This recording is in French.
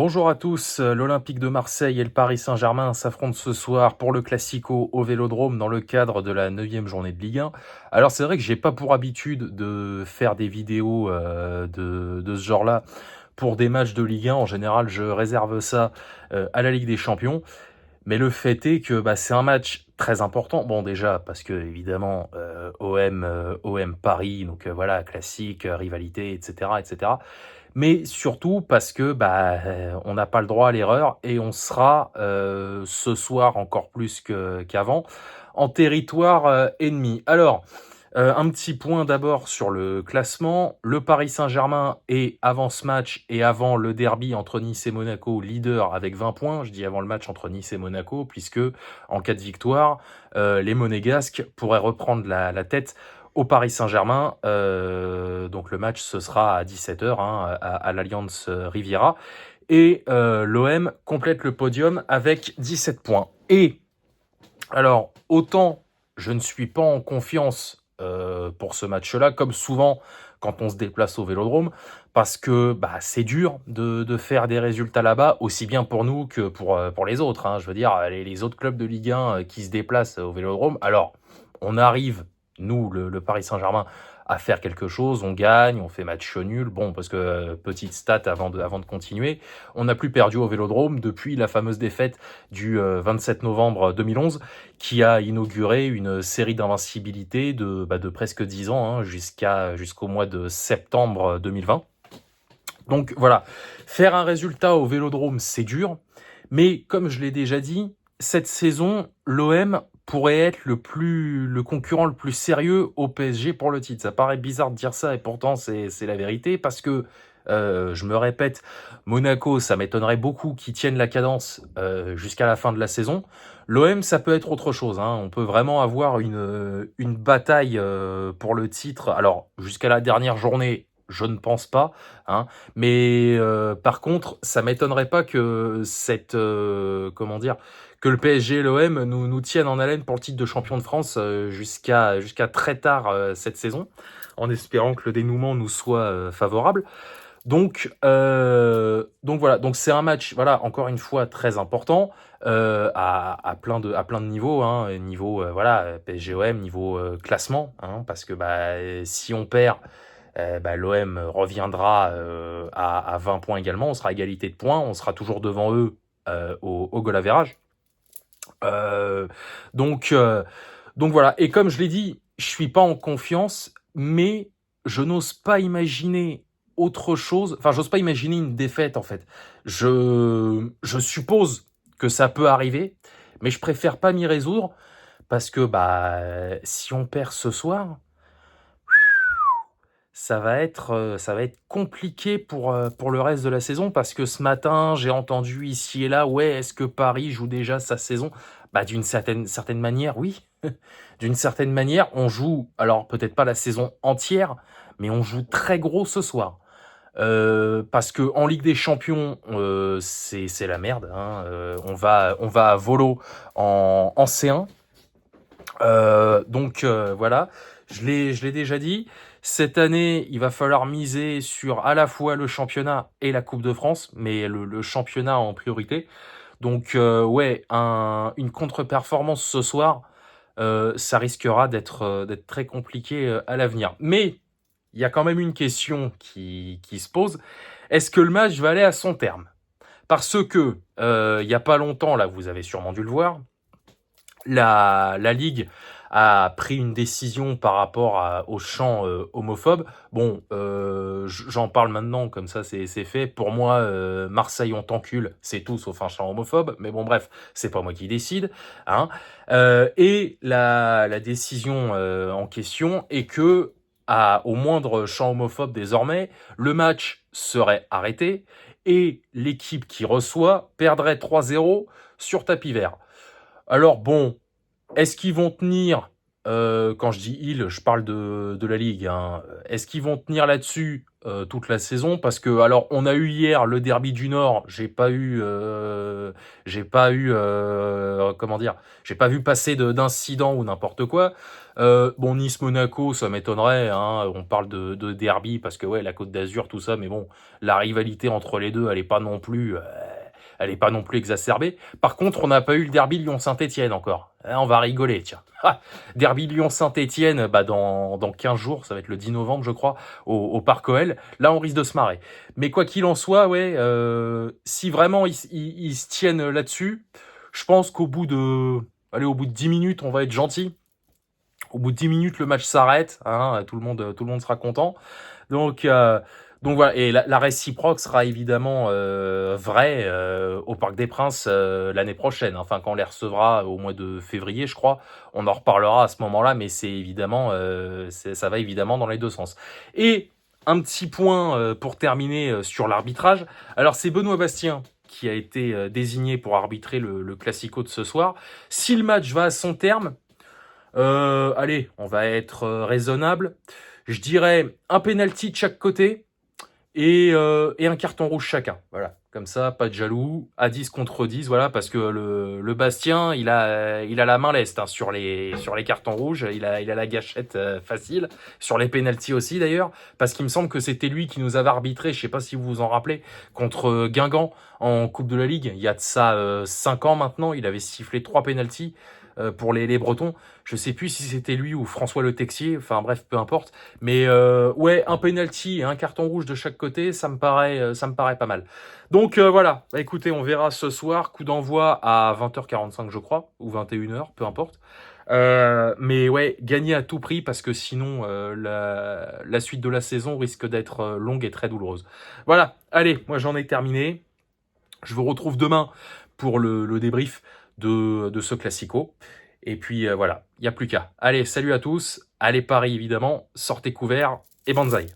Bonjour à tous, l'Olympique de Marseille et le Paris Saint-Germain s'affrontent ce soir pour le Classico au Vélodrome dans le cadre de la 9e journée de Ligue 1. Alors c'est vrai que j'ai pas pour habitude de faire des vidéos de ce genre-là pour des matchs de Ligue 1. En général, je réserve ça à la Ligue des Champions. Mais le fait est que c'est un match très important. Bon, déjà, parce que évidemment, OM Paris, donc voilà, classique, rivalité, etc., etc. Mais surtout parce que on n'a pas le droit à l'erreur et on sera ce soir encore plus qu'avant en territoire ennemi. Alors, un petit point d'abord sur le classement. Le Paris Saint-Germain est, avant ce match et avant le derby entre Nice et Monaco, leader avec 20 points. Je dis avant le match entre Nice et Monaco, puisque en cas de victoire, les Monégasques pourraient reprendre la tête au Paris Saint-Germain. Donc le match, ce sera à 17h à l'Allianz Riviera. Et l'OM complète le podium avec 17 points. Et alors, autant je ne suis pas en confiance pour ce match-là, comme souvent quand on se déplace au Vélodrome, parce que c'est dur de faire des résultats là-bas, aussi bien pour nous que pour les autres, hein. Je veux dire, les autres clubs de Ligue 1 qui se déplacent au Vélodrome. Alors, on arrive, nous, le Paris Saint-Germain, à faire quelque chose, on gagne, on fait match nul. Bon, parce que, petite stat avant de continuer, on n'a plus perdu au Vélodrome depuis la fameuse défaite du 27 novembre 2011, qui a inauguré une série d'invincibilité de presque 10 ans, hein, jusqu'au mois de septembre 2020. Donc voilà, faire un résultat au Vélodrome, c'est dur, mais comme je l'ai déjà dit, cette saison, l'OM pourrait être le concurrent le plus sérieux au PSG pour le titre. Ça paraît bizarre de dire ça, et pourtant c'est la vérité, parce que, je me répète, Monaco, ça m'étonnerait beaucoup qu'ils tiennent la cadence jusqu'à la fin de la saison. L'OM, ça peut être autre chose, hein. On peut vraiment avoir une bataille pour le titre. Alors, jusqu'à la dernière journée, je ne pense pas, hein. Mais par contre, ça m'étonnerait pas que comment dire, que le PSG et l'OM nous tiennent en haleine pour le titre de champion de France jusqu'à très tard cette saison, en espérant que le dénouement nous soit favorable. Donc voilà, donc c'est un match, voilà, encore une fois très important à plein de niveaux, hein, niveau voilà, PSG-OM, niveau classement, hein, parce que si on perd, l'OM reviendra à 20 points également. On sera à égalité de points. On sera toujours devant eux au goal average. Euh, donc, euh, donc voilà. Et comme je l'ai dit, je suis pas en confiance, mais je n'ose pas imaginer autre chose. Enfin, j'ose pas imaginer une défaite en fait. Je suppose que ça peut arriver, mais je préfère pas m'y résoudre parce que si on perd ce soir, ça va être compliqué pour le reste de la saison, parce que ce matin, j'ai entendu ici et là: «Ouais, est-ce que Paris joue déjà sa saison?» D'une certaine manière, oui. D'une certaine manière, on joue, alors peut-être pas la saison entière, mais on joue très gros ce soir. Parce qu'en Ligue des Champions, c'est la merde, hein, on va à volo en C1. Voilà, je l'ai déjà dit. Cette année, il va falloir miser sur à la fois le championnat et la Coupe de France, mais le championnat en priorité. Donc ouais, une contre-performance ce soir, ça risquera d'être très compliqué à l'avenir. Mais il y a quand même une question qui se pose. Est-ce que le match va aller à son terme? Parce que il y a pas longtemps, là, vous avez sûrement dû le voir, la Ligue a pris une décision par rapport au chant homophobe. Bon, j'en parle maintenant, comme ça c'est fait. Pour moi, Marseille on t'encule, c'est tout sauf un chant homophobe. Mais bon, bref, c'est pas moi qui décide, hein. Et la décision en question est que, au moindre chant homophobe désormais, le match serait arrêté et l'équipe qui reçoit perdrait 3-0 sur tapis vert. Alors bon, est-ce qu'ils vont tenir, quand je dis «ils», je parle de la Ligue, hein, est-ce qu'ils vont tenir là-dessus? toute la saison, parce que alors on a eu hier le derby du Nord, comment dire, j'ai pas vu passer d'incident ou n'importe quoi. Bon, Nice-Monaco, ça m'étonnerait, hein, on parle de derby parce que ouais, la Côte d'Azur, tout ça, mais bon, la rivalité entre les deux, elle est pas non plus exacerbée. Par contre, on n'a pas eu le derby Lyon-Saint-Etienne encore. On va rigoler, tiens. Derby Lyon-Saint-Etienne, bah dans 15 jours, ça va être le 10 novembre, je crois, au Parc OL. Là, on risque de se marrer. Mais quoi qu'il en soit, ouais, si vraiment ils se tiennent là-dessus, je pense au bout de 10 minutes, on va être gentil. Au bout de 10 minutes, le match s'arrête, hein, tout le monde sera content. Donc, euh, donc voilà, et la réciproque sera évidemment vraie au Parc des Princes l'année prochaine. Enfin, quand on les recevra au mois de février, je crois, on en reparlera à ce moment-là, mais ça va évidemment dans les deux sens. Et un petit point pour terminer sur l'arbitrage. Alors, c'est Benoît Bastien qui a été désigné pour arbitrer le Classico de ce soir. Si le match va à son terme, allez, on va être raisonnable. Je dirais un penalty de chaque côté et un carton rouge chacun. Voilà, comme ça, pas de jaloux. À 10 contre 10, voilà, parce que le Bastien, il a la main leste hein, sur les cartons rouges. Il a la gâchette facile. Sur les penalties aussi, d'ailleurs, parce qu'il me semble que c'était lui qui nous avait arbitré, je sais pas si vous vous en rappelez, contre Guingamp en Coupe de la Ligue. Il y a de ça 5 ans maintenant, il avait sifflé 3 penalties pour les Bretons. Je sais plus si c'était lui ou François Le Texier, enfin bref, peu importe. Mais ouais, un penalty et un carton rouge de chaque côté, ça me paraît pas mal. Donc voilà, bah, écoutez, on verra ce soir, coup d'envoi à 20h45 je crois, ou 21h, peu importe. Mais ouais, gagner à tout prix parce que sinon la suite de la saison risque d'être longue et très douloureuse. Voilà, allez, moi j'en ai terminé. Je vous retrouve demain pour le débrief de ce Classico. Et puis voilà, il n'y a plus qu'à. Allez, salut à tous. Allez Paris évidemment, sortez couverts et banzai.